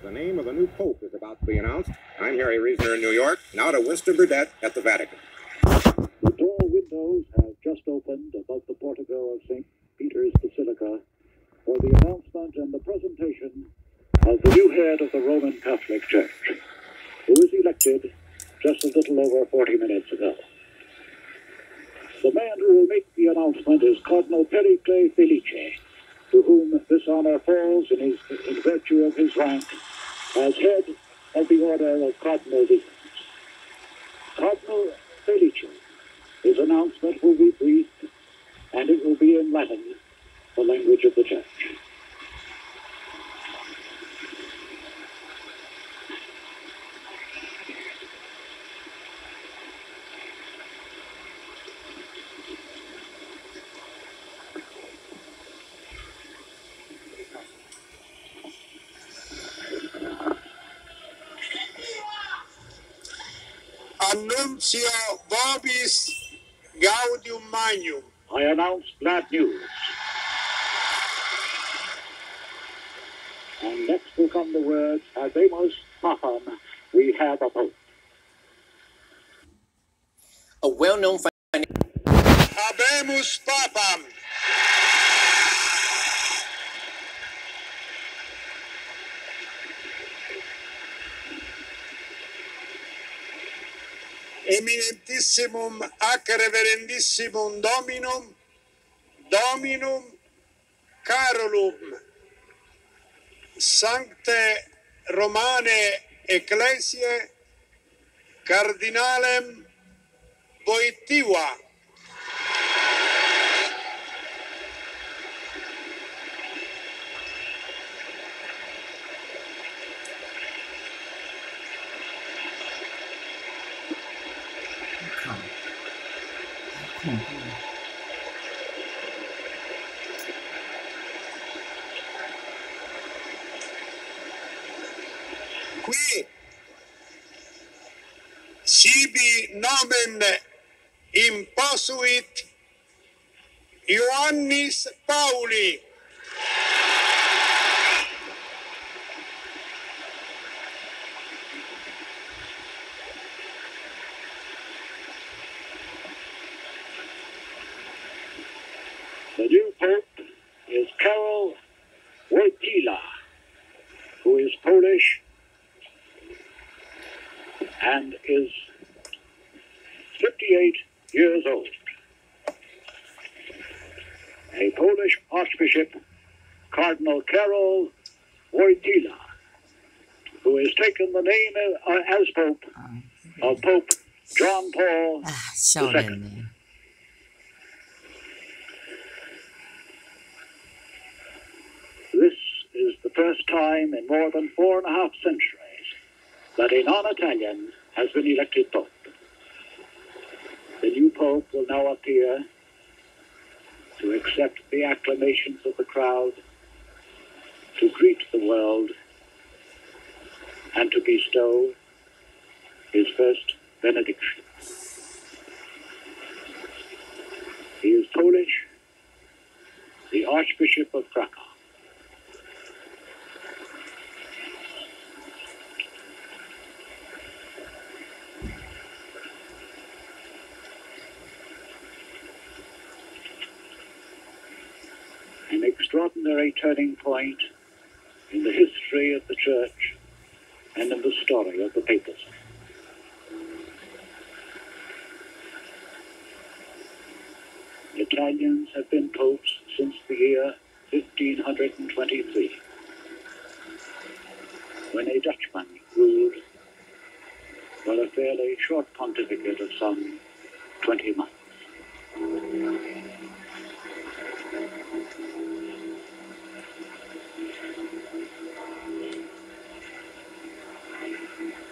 The name of a new pope is about to be announced. I'm Harry Reasoner in New York. Now to Winston Burdett at the Vatican. The tall windows have just opened above the portico of St. Peter's Basilica for the announcement and the presentation of the new head of the Roman Catholic Church, who was elected just a little over 40 minutes ago. The man who will make the announcement is Cardinal Pericle Felice, to whom this honor falls in virtue of his rank as head of the Order of Cardinal Deacons. Cardinal Felice, his announcement will be brief, and it will be in Latin, the language of the Church. Annuncio vobis gaudium magnum. I announce glad news. And next will come the words, Habemus Papam, we have a Pope. A well-known Habemus Papam. Eminentissimum ac reverendissimum Dominum Karolum, Sancte Romane Ecclesiae, Cardinalem Wojtyła. Qui sibi nomen imposuit Ioannis Pauli. The new Pope is Karol Wojtyła, who is Polish and is 58 years old. A Polish Archbishop, Cardinal Karol Wojtyła, who has taken the name as Pope of Pope John Paul II. This is the first time in more than 4.5 centuries that a non-Italian has been elected Pope. The new Pope will now appear to accept the acclamations of the crowd, to greet the world, and to bestow his first benediction. He is Polish, the Archbishop of Krakow. An extraordinary turning point in the history of the Church and in the story of the papacy. Italians have been popes since the year 1523, when a Dutchman ruled for a fairly short pontificate of some 20 months.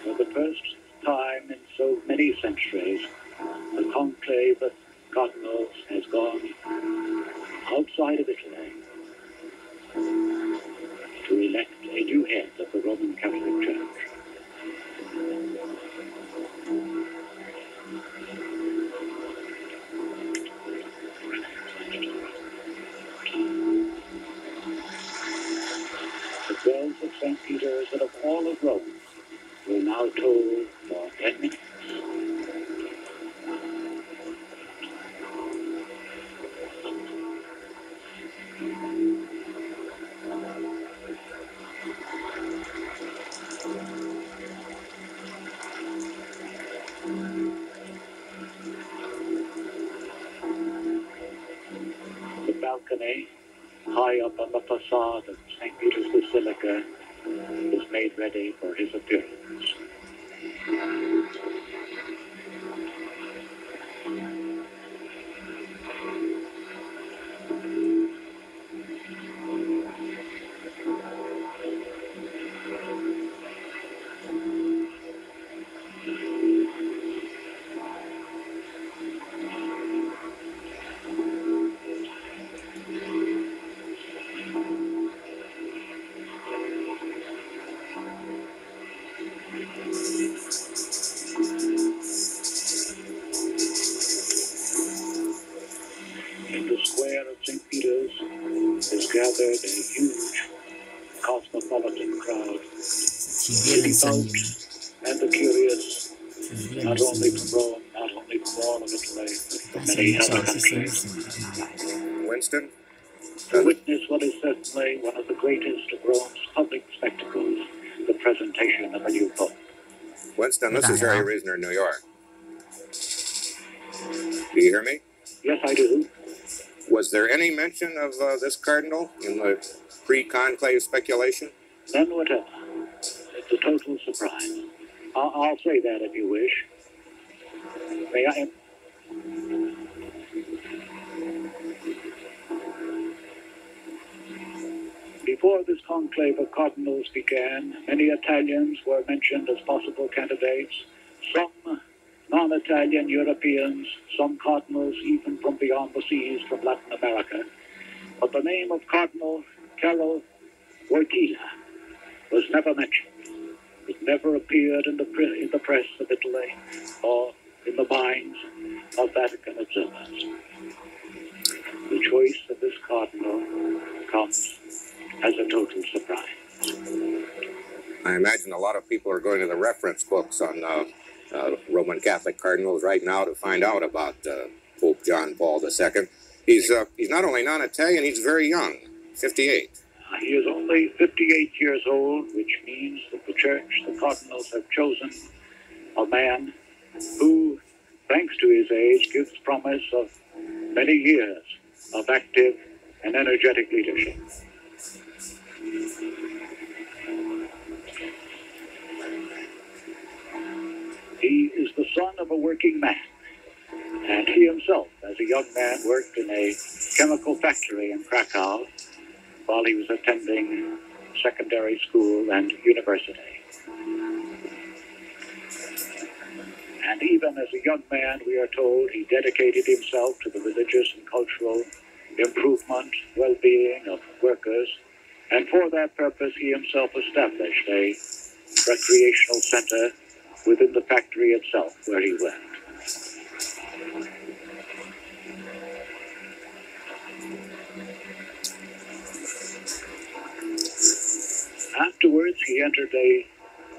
For the first time in so many centuries, the conclave of cardinals has gone outside of Italy to elect a new head of the Roman Catholic Church. The bells of St. Peter bells that of all of Rome will now toll for 10 minutes. The balcony, high up on the facade of St. Peter's Basilica, is made ready for his appearance. In the square of St. Peter's is gathered a huge cosmopolitan crowd, devout and the curious, not only from Rome, not only from all of Italy, but from many other countries, Winston? to witness what is certainly one of the greatest of Rome's public spectacles, the presentation of a new pope. Winston, this is Harry Reasoner in New York. Do you hear me? Yes, I do. Was there any mention of this cardinal in the pre-conclave speculation? None whatever. It's a total surprise. I'll say that if you wish. May I? Before this conclave of cardinals began, many Italians were mentioned as possible candidates, some non-Italian Europeans, some cardinals even from beyond the seas, from Latin America. But the name of Cardinal Karol Wojtyła was never mentioned. It never appeared in the press of Italy or in the minds of Vatican observers. The choice of this cardinal comes as a total surprise. I imagine a lot of people are going to the reference books on Roman Catholic cardinals right now to find out about Pope John Paul II. He's not only non-Italian, he's very young, 58. He is only 58 years old, which means that the Church, the cardinals, have chosen a man who, thanks to his age, gives promise of many years of active and energetic leadership. He is the son of a working man, and he himself, as a young man, worked in a chemical factory in Krakow while he was attending secondary school and university. And even as a young man, we are told, he dedicated himself to the religious and cultural improvement, well-being of workers, and for that purpose he himself established a recreational center within the factory itself where he worked. Afterwards, he entered a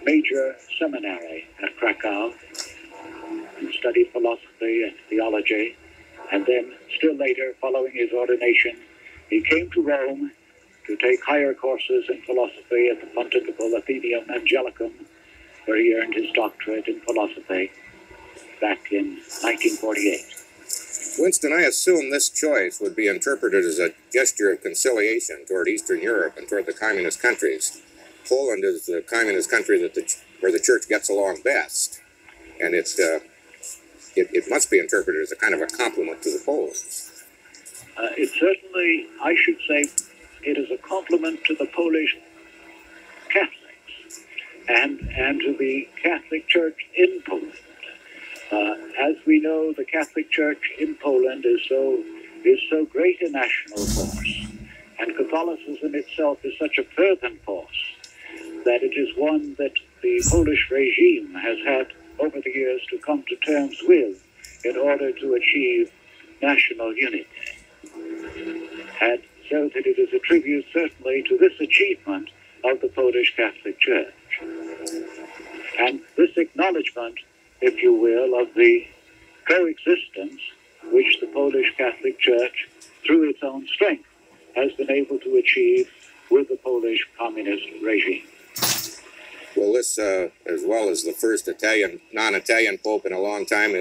major seminary at Krakow and studied philosophy and theology, and then, still later, following his ordination, he came to Rome to take higher courses in philosophy at the Pontifical Athenaeum Angelicum, where he earned his doctorate in philosophy back in 1948. Winston, I assume this choice would be interpreted as a gesture of conciliation toward Eastern Europe and toward the communist countries. Poland is the communist country where the Church gets along best, and it must be interpreted as a kind of a compliment to the Poles. It certainly, I should say, it is a compliment to the Polish Catholics and to the Catholic Church in Poland. As we know, the Catholic Church in Poland is so great a national force, and Catholicism itself is such a fervent force, that it is one that the Polish regime has had over the years to come to terms with in order to achieve national unity. And so that it is a tribute certainly to this achievement of the Polish Catholic Church. And this acknowledgement, if you will, of the coexistence which the Polish Catholic Church, through its own strength, has been able to achieve with the Polish communist regime. Will this, as well as the first non-Italian Pope in a long time,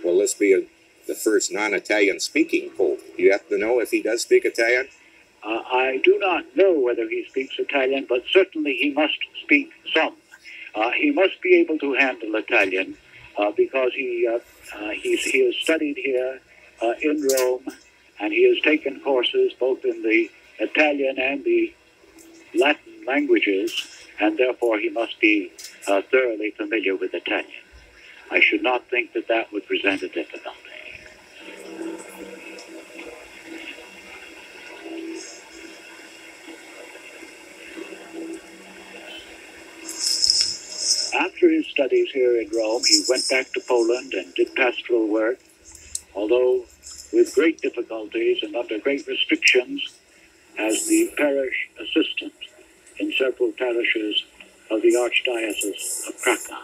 will this be the first non-Italian speaking Pope? Do you happen to know if he does speak Italian? I do not know whether he speaks Italian, but certainly he must speak some. He must be able to handle Italian because he has studied here in Rome, and he has taken courses both in the Italian and the Latin languages, and therefore he must be thoroughly familiar with Italian. I should not think that that would present a difficulty. After his studies here in Rome, he went back to Poland and did pastoral work, although with great difficulties and under great restrictions as the parish assistant in several parishes of the Archdiocese of Krakow.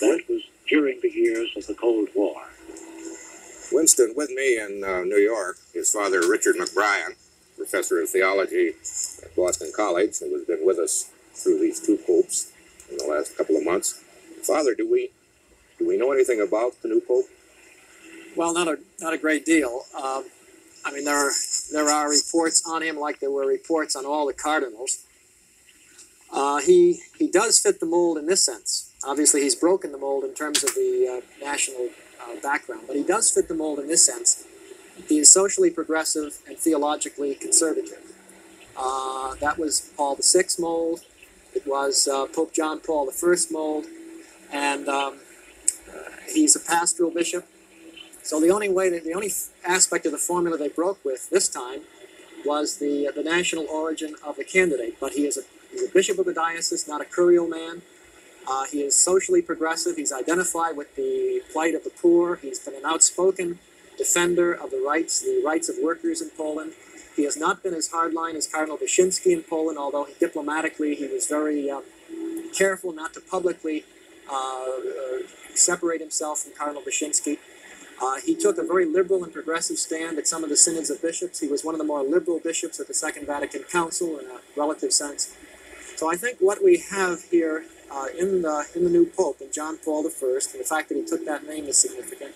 That was during the years of the Cold War. Winston, with me in New York, his father, Richard McBrien, professor of theology at Boston College, who has been with us through these two popes in the last couple of months. Father, do we know anything about the new pope? Well, not a great deal. I mean, there are reports on him, like there were reports on all the cardinals. He does fit the mold in this sense. Obviously, he's broken the mold in terms of the national background, but he does fit the mold in this sense. He is socially progressive and theologically conservative. That was Paul VI mold. It was Pope John Paul I mold, and he's a pastoral bishop. So the only aspect of the formula they broke with this time was the national origin of the candidate. But he's a bishop of the diocese, not a curial man. He is socially progressive. He's identified with the plight of the poor. He's been an outspoken defender of the rights of workers in Poland. He has not been as hardline as Cardinal Wojtyła in Poland, although diplomatically he was very careful not to publicly separate himself from Cardinal Wojtyła. He took a very liberal and progressive stand at some of the synods of bishops. He was one of the more liberal bishops at the Second Vatican Council in a relative sense. So I think what we have here in the new Pope, in John Paul I, and the fact that he took that name is significant.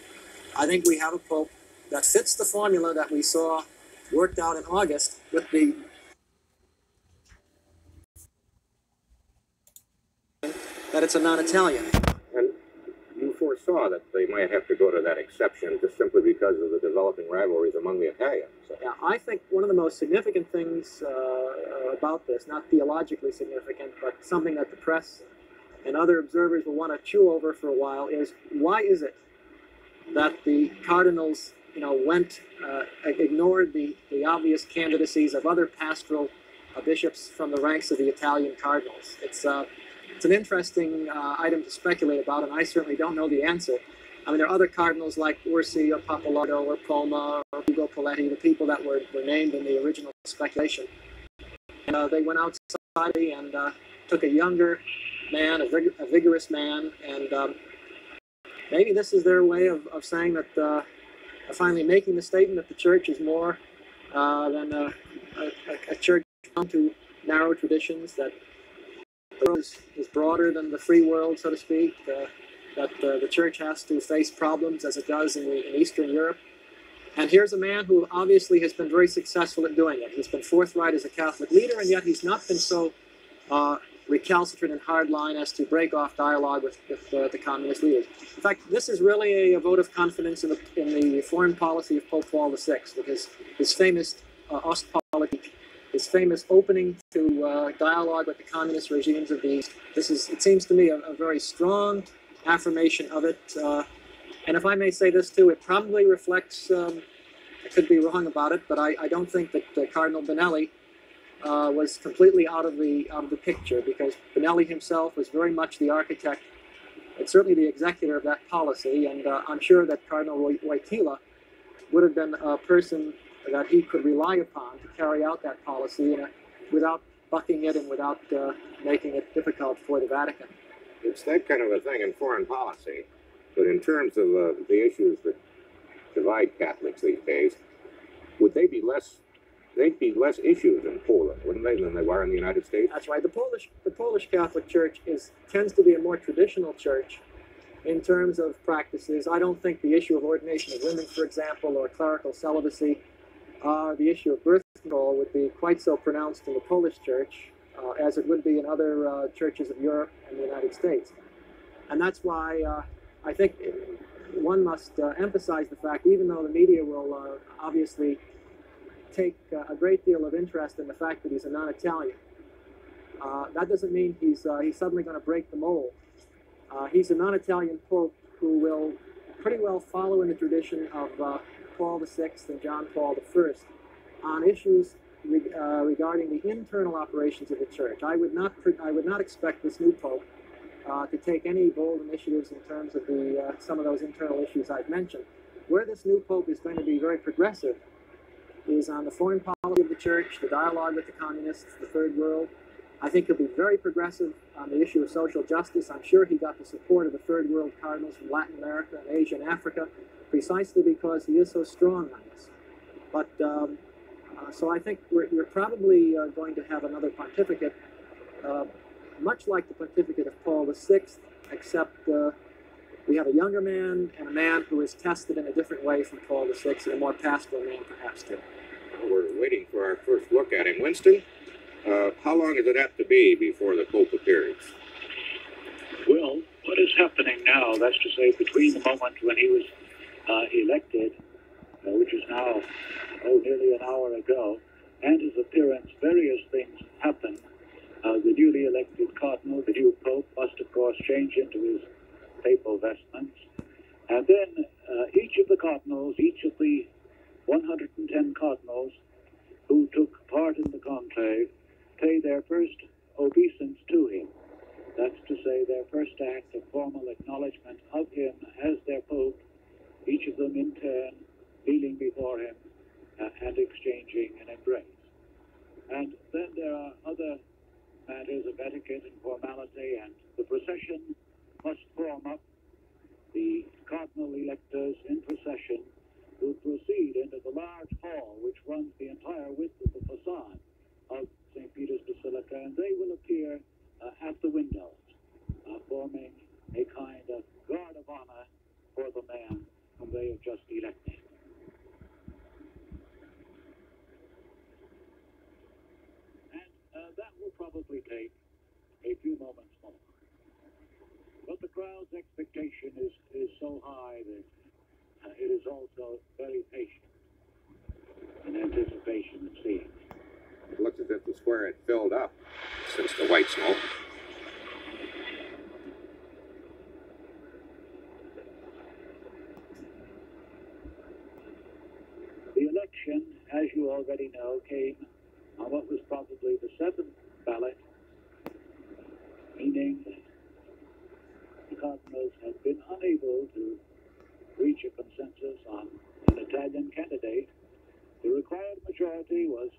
I think we have a Pope that fits the formula that we saw worked out in August with that it's a non-Italian. And you foresaw that they might have to go to that exception just simply because of the developing rivalries among the Italians. So. Yeah, I think one of the most significant things about this, not theologically significant, but something that the press and other observers will want to chew over for a while, is why is it that the cardinals ignored the obvious candidacies of other pastoral bishops from the ranks of the Italian cardinals. It's an interesting item to speculate about, and I certainly don't know the answer. I mean, there are other cardinals like Ursi or Pappalardo or Poma or Ugo Poletti, the people that were named in the original speculation. And they went outside and took a younger man, a vigorous man, and maybe this is their way of saying that finally making the statement that the church is more than a church bound to narrow traditions, that the world is broader than the free world, so to speak, that the church has to face problems as it does in Eastern Europe. And here's a man who obviously has been very successful at doing it. He's been forthright as a Catholic leader, and yet he's not been so recalcitrant and hardline as to break off dialogue with the communist leaders. In fact, this is really a vote of confidence in the foreign policy of Pope Paul VI, with his famous Ostpolitik, his famous opening to dialogue with the communist regimes of the East. It seems to me, a very strong affirmation of it. And if I may say this too, it probably reflects, I could be wrong about it, but I don't think that Cardinal Benelli was completely out of the picture, because Benelli himself was very much the architect and certainly the executor of that policy, and I'm sure that Cardinal Wojtyła would have been a person that he could rely upon to carry out that policy without bucking it and without making it difficult for the Vatican. It's that kind of a thing in foreign policy. But in terms of the issues that divide Catholics these days, would they be less? They'd be less issues in Poland, wouldn't they, than they are in the United States? That's right. The Polish Catholic Church tends to be a more traditional church in terms of practices. I don't think the issue of ordination of women, for example, or clerical celibacy, the issue of birth control would be quite so pronounced in the Polish Church as it would be in other churches of Europe and the United States. And that's why I think one must emphasize the fact, even though the media will obviously take a great deal of interest in the fact that he's a non-Italian, that doesn't mean he's suddenly going to break the mold. He's a non-Italian pope who will pretty well follow in the tradition of Paul VI and John Paul I on issues regarding the internal operations of the church. I would not expect this new pope to take any bold initiatives in terms of some of those internal issues I've mentioned. Where this new pope is going to be very progressive is on the foreign policy of the church, the dialogue with the communists, the third world. I think he'll be very progressive on the issue of social justice. I'm sure he got the support of the third world cardinals from Latin America and Asia and Africa, precisely because he is so strong on this. But so I think we're probably going to have another pontificate, much like the pontificate of Paul VI, except we have a younger man and a man who is tested in a different way from Paul VI, and a more pastoral man perhaps too. We're waiting for our first look at him. Winston, how long does it have to be before the Pope appears? Well, what is happening now, that's to say, between the moment when he was elected, which is now nearly an hour ago, and his appearance, various things happen. The newly elected cardinal, the new pope, must of course change into his papal vestments. And then each of the cardinals, each of the 110 cardinals who took part in the conclave, pay their first obeisance to him. That's to say, their first act of formal acknowledgement of him as their pope, each of them in turn kneeling before him and exchanging an embrace. And then there are other matters of etiquette and formality, and the procession must form up. The cardinal electors in procession will proceed into the large hall which runs the entire width of the facade of St. Peter's Basilica, and they will appear at the windows, forming a kind of guard of honor for the man whom they have just elected. And that will probably take a few moments more. But the crowd's expectation is so high that it is also very patient in anticipation of seeing. It looks as if the square had filled up since the white smoke. The election, as you already know, came on what was probably the seventh ballot, meaning that the cardinals had been unable to reach a consensus on an Italian candidate. The required majority was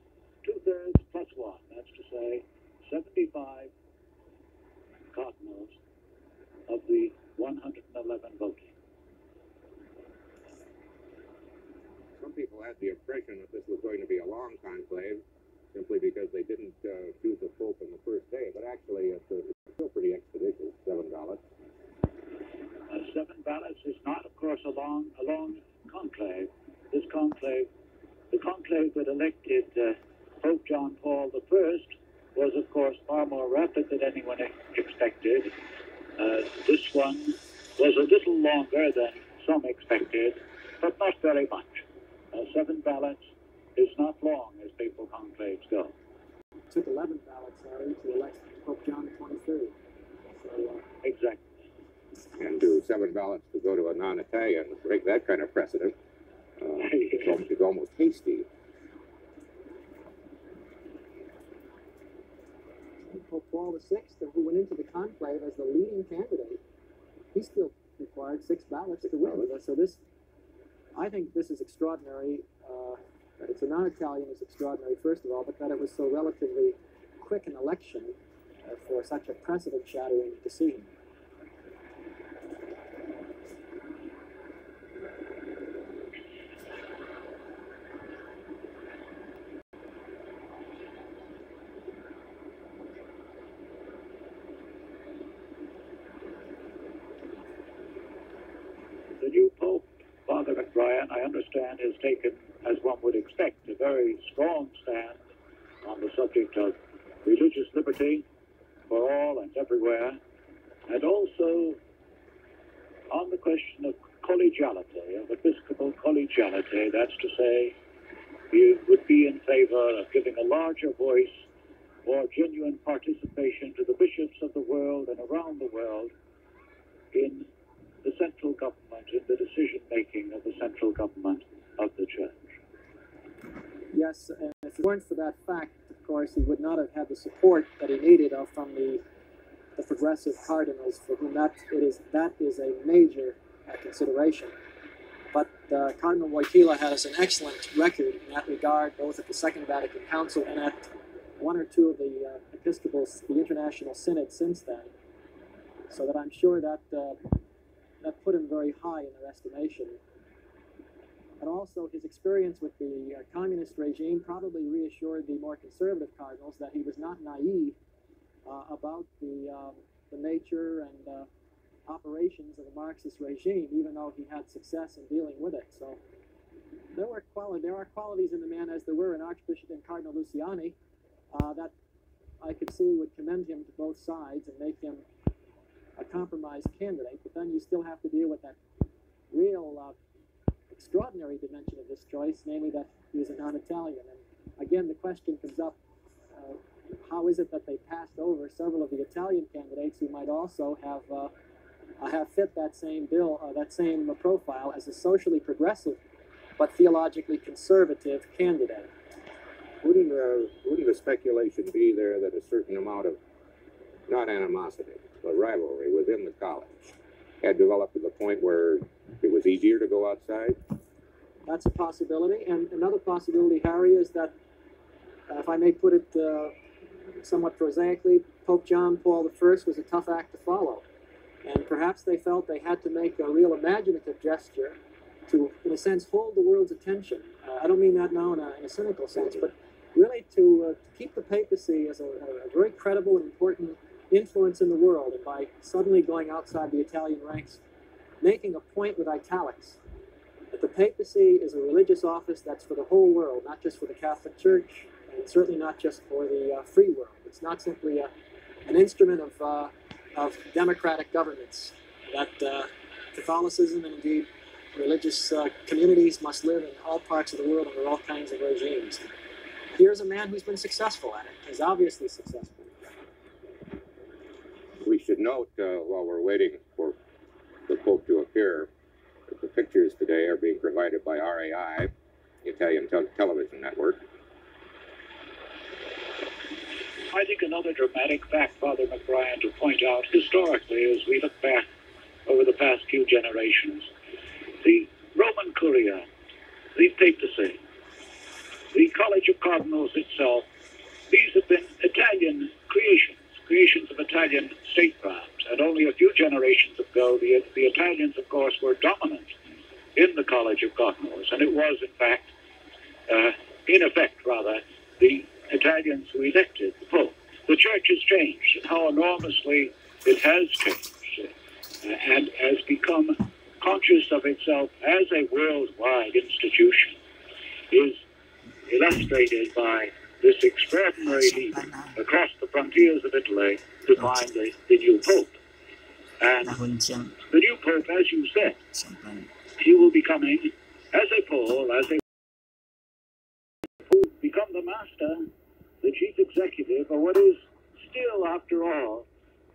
2/3 plus 1, that's to say 75 cardinals of the 111 voting. Some people had the impression that this was going to be a long conclave simply because they didn't choose a pope on the first day, but actually it's still pretty expeditious, 7 ballots. 7 ballots is not, of course, a long conclave. This conclave, the conclave that elected Pope John Paul I was, of course, far more rapid than anyone expected. This one was a little longer than some expected, but not very much. 7 ballots is not long as papal conclaves go. It took 11 ballots, Harry, to elect Pope John XXIII. So, exactly. And do 7 ballots to go to a non-Italian, break that kind of precedent. It's almost hasty. Pope Paul VI, who went into the conclave as the leading candidate, he still required 6 ballots to win. So I think this is extraordinary. That it's a non-Italian is extraordinary, first of all, but that it was so relatively quick an election for such a precedent-shattering decision. The new Pope, Father McBrien, I understand, has taken, as one would expect, a very strong stand on the subject of religious liberty for all and everywhere, and also on the question of collegiality, of episcopal collegiality. That's to say, he would be in favor of giving a larger voice or genuine participation to the bishops of the world and around the world in the central government, in the decision-making of the central government of the Church. Yes, and if it weren't for that fact, of course, he would not have had the support that he needed from the progressive cardinals, for whom that is a major consideration. But Cardinal Wojtyła has an excellent record in that regard, both at the Second Vatican Council and at one or two of the the international synods since then. So that I'm sure that that put him very high in their estimation. And also his experience with the communist regime probably reassured the more conservative cardinals that he was not naive about the nature and operations of the Marxist regime, even though he had success in dealing with it. So there are qualities in the man, as there were in Archbishop and Cardinal Luciani, that I could see would commend him to both sides and make him a compromise candidate. But then you still have to deal with that real extraordinary dimension of this choice, namely that he is a non-Italian. And again, the question comes up, how is it that they passed over several of the Italian candidates who might also have fit that same bill, that same profile as a socially progressive but theologically conservative candidate? Wouldn't the speculation be there that a certain amount of, not animosity, but rivalry within the college had developed to the point where it was easier to go outside? That's a possibility. And another possibility, Harry, is that, if I may put it somewhat prosaically, Pope John Paul I was a tough act to follow. And perhaps they felt they had to make a real imaginative gesture to, in a sense, hold the world's attention. I don't mean that now in a cynical sense, but really to keep the papacy as a very credible and important influence in the world. And by suddenly going outside the Italian ranks, making a point with italics that the papacy is a religious office that's for the whole world, not just for the Catholic Church, and certainly not just for the free world. It's not simply an instrument of democratic governance, that Catholicism and indeed religious communities must live in all parts of the world under all kinds of regimes. Here's a man who's been successful at it, is obviously successful. We should note, while we're waiting for the Pope to appear, that the pictures today are being provided by RAI, the Italian television network. I think another dramatic fact, Father McBrien, to point out historically as we look back over the past few generations, the Roman Curia, the papacy, the College of Cardinals itself, these have been Italian creations of Italian statecraft. And only a few generations ago, the Italians, of course, were dominant in the College of Cardinals. And it was, in effect, the Italians who elected the Pope. The Church has changed, and how enormously it has changed, and has become conscious of itself as a worldwide institution, is illustrated by this extraordinary leap across the frontiers of Italy to find the new Pope. And the new Pope, as you said, he will be coming as a Paul, become the master, the chief executive of what is still, after all,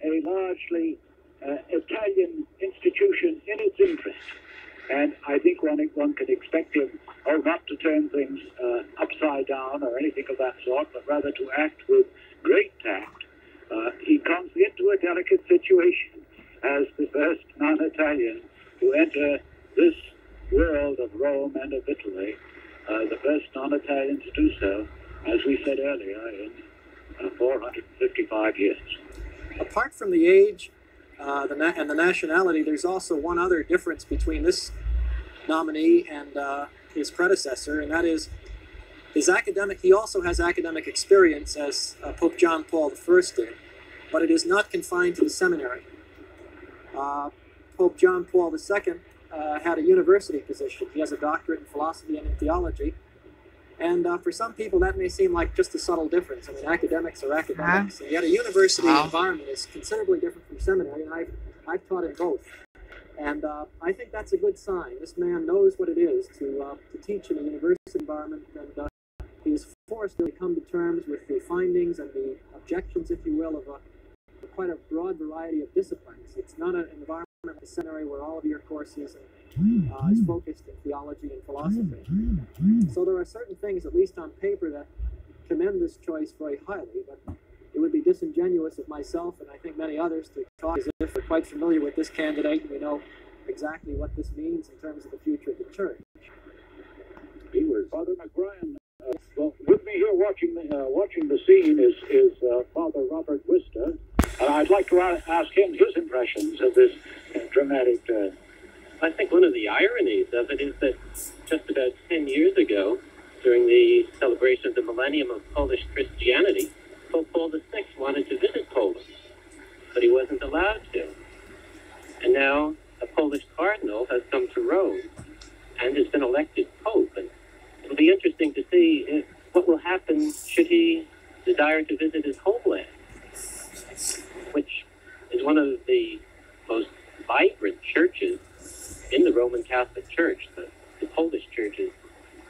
a largely Italian institution in its interest. And I think one can expect him, not to turn things upside down or anything of that sort, but rather to act with great tact. He comes into a delicate situation as the first non-Italian to enter this world of Rome and of Italy, the first non-Italian to do so, as we said earlier, in 455 years. Apart from the age and the nationality, there's also one other difference between this nominee and his predecessor, and that is he also has academic experience as Pope John Paul I did, but it is not confined to the seminary. Pope John Paul II had a university position. He has a doctorate in philosophy and in theology. And for some people, that may seem like just a subtle difference. I mean, academics are academics. And yet a university environment is considerably different from seminary, and I've taught in both. And I think that's a good sign. This man knows what it is to teach in a university environment, and he is forced to come to terms with the findings and the objections, if you will, of quite a broad variety of disciplines. It's not an environment like the seminary where all of your courses is focused in theology and philosophy. So there are certain things, at least on paper, that commend this choice very highly, but it would be disingenuous of myself and I think many others to talk as if we're quite familiar with this candidate and we know exactly what this means in terms of the future of the church. He was Father McBrien. Well, with me here watching the scene is Father Robert Wister, and I'd like to ask him his impressions of this dramatic. I think one of the ironies of it is that just about 10 years ago, during the celebration of the millennium of Polish Christianity, Pope Paul VI wanted to visit Poland, but he wasn't allowed to. And now a Polish cardinal has come to Rome and has been elected Pope. And it'll be interesting to see what will happen should he desire to visit his homeland, which is one of the most vibrant churches in the Roman Catholic Church. The Polish Church is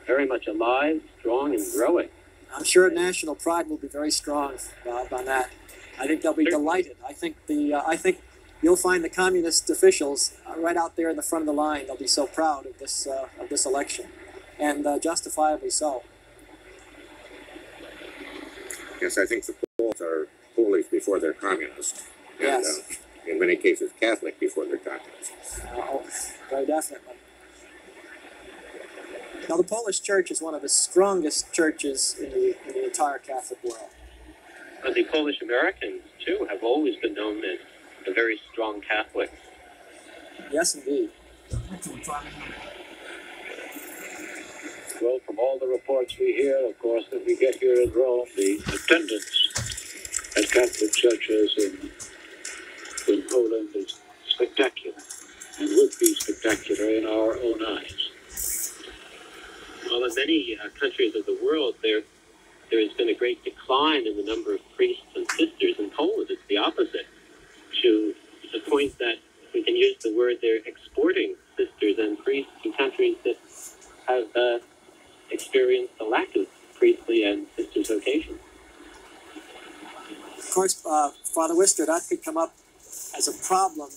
very much alive, strong, and growing. I'm sure national pride will be very strong, Bob, on that. I think they'll be delighted. I think you'll find the communist officials right out there in the front of the line. They'll be so proud of this election, and justifiably so. Yes, I think the Poles are Polish before they're communist. And, Yes. In many cases, Catholic before they're communist. Very definitely. Now, the Polish Church is one of the strongest churches in the entire Catholic world. And the Polish Americans, too, have always been known as a very strong Catholic. Yes, indeed. Well, from all the reports we hear, of course, that we get here in Rome, the attendance at Catholic churches in Poland is spectacular, and would be spectacular in our own eyes. Well, in many countries of the world, there has been a great decline in the number of priests and sisters. In Poland, it's the opposite, to the point that we can use the word they're exporting sisters and priests to countries that have experienced a lack of priestly and sisters' vocation. Of course, Father Wister, that could come up as a problem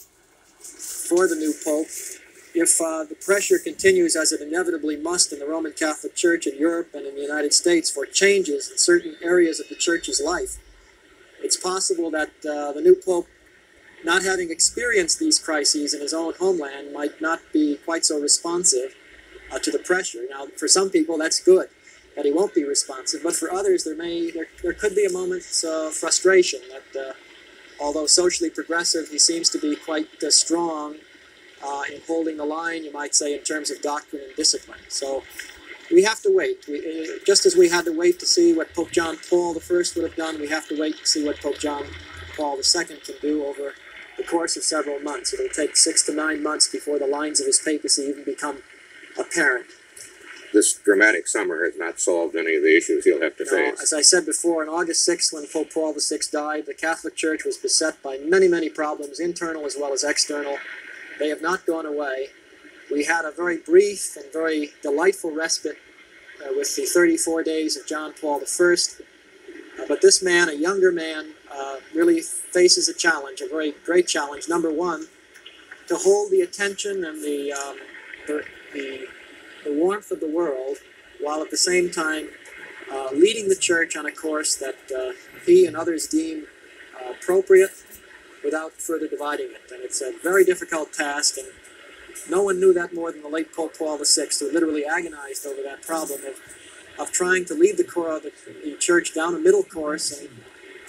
for the new Pope if the pressure continues, as it inevitably must in the Roman Catholic Church in Europe and in the United States, for changes in certain areas of the Church's life. It's possible that the new Pope, not having experienced these crises in his own homeland, might not be quite so responsive to the pressure. Now, for some people, that's good, that he won't be responsive, but for others, there could be a moment's frustration that although socially progressive, he seems to be quite strong in holding the line, you might say, in terms of doctrine and discipline. So we have to wait. Just as we had to wait to see what Pope John Paul I would have done, we have to wait to see what Pope John Paul II can do over the course of several months. It'll take 6 to 9 months before the lines of his papacy even become apparent. This dramatic summer has not solved any of the issues he'll have to face. As I said before, on August 6th, when Pope Paul VI died, the Catholic Church was beset by many, many problems, internal as well as external. They have not gone away. We had a very brief and very delightful respite with the 34 days of John Paul I. But this man, a younger man, really faces a challenge, a very great challenge. Number one, to hold the attention and the warmth of the world, while at the same time leading the Church on a course that he and others deem appropriate without further dividing it. And it's a very difficult task, and no one knew that more than the late Pope Paul VI, who literally agonized over that problem of trying to lead the Church down a middle course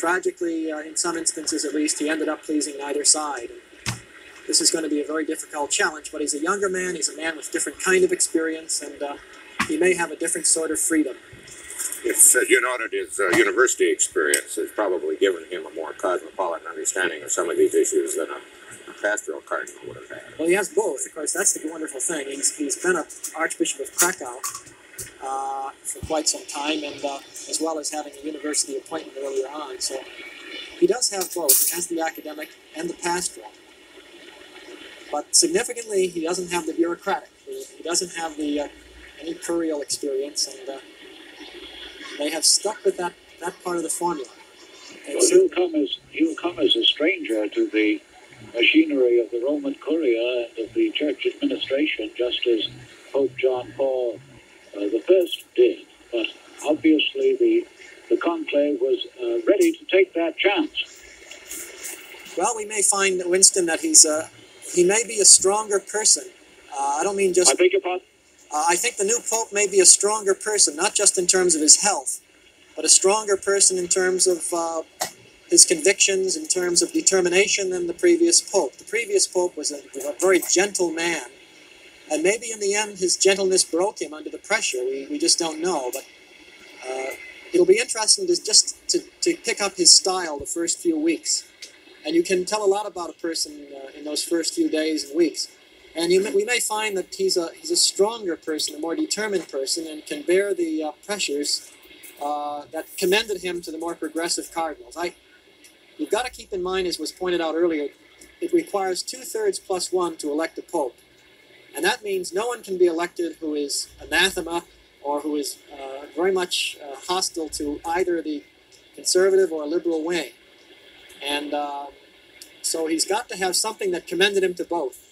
tragically, in some instances at least, he ended up pleasing neither side. This is going to be a very difficult challenge, but he's a younger man, he's a man with different kind of experience, and he may have a different sort of freedom. If you noted his university experience has probably given him a more cosmopolitan understanding of some of these issues than a pastoral cardinal would have had. Well, he has both. Of course, that's the wonderful thing. He's been an Archbishop of Krakow for quite some time, and as well as having a university appointment earlier on. So he does have both. He has the academic and the pastoral. But significantly, he doesn't have the bureaucratic. He doesn't have the any curial experience, and they have stuck with that part of the formula. Well, he'll come as a stranger to the machinery of the Roman Curia and of the church administration, just as Pope John Paul I did. But obviously the conclave was ready to take that chance. Well, we may find, Winston, that he may be a stronger person. I don't mean just... I beg your pardon? I think the new Pope may be a stronger person, not just in terms of his health, but a stronger person in terms of his convictions, in terms of determination than the previous Pope. The previous Pope was a very gentle man, and maybe in the end his gentleness broke him under the pressure. We just don't know, but it'll be interesting to pick up his style the first few weeks. And you can tell a lot about a person in those first few days and weeks. And we may find that he's a stronger person, a more determined person, and can bear the pressures that commended him to the more progressive cardinals. You've got to keep in mind, as was pointed out earlier, it requires 2/3 plus 1 to elect a pope. And that means no one can be elected who is anathema or who is very much hostile to either the conservative or liberal wing. And so he's got to have something that commended him to both.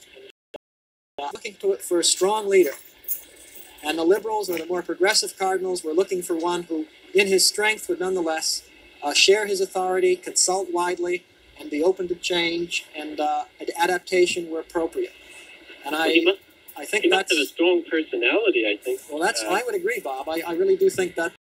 Looking to it for a strong leader. And the liberals or the more progressive cardinals were looking for one who, in his strength, would nonetheless share his authority, consult widely, and be open to change and adaptation where appropriate. And I think he must have a strong personality, I think. Well, I would agree, Bob. I really do think that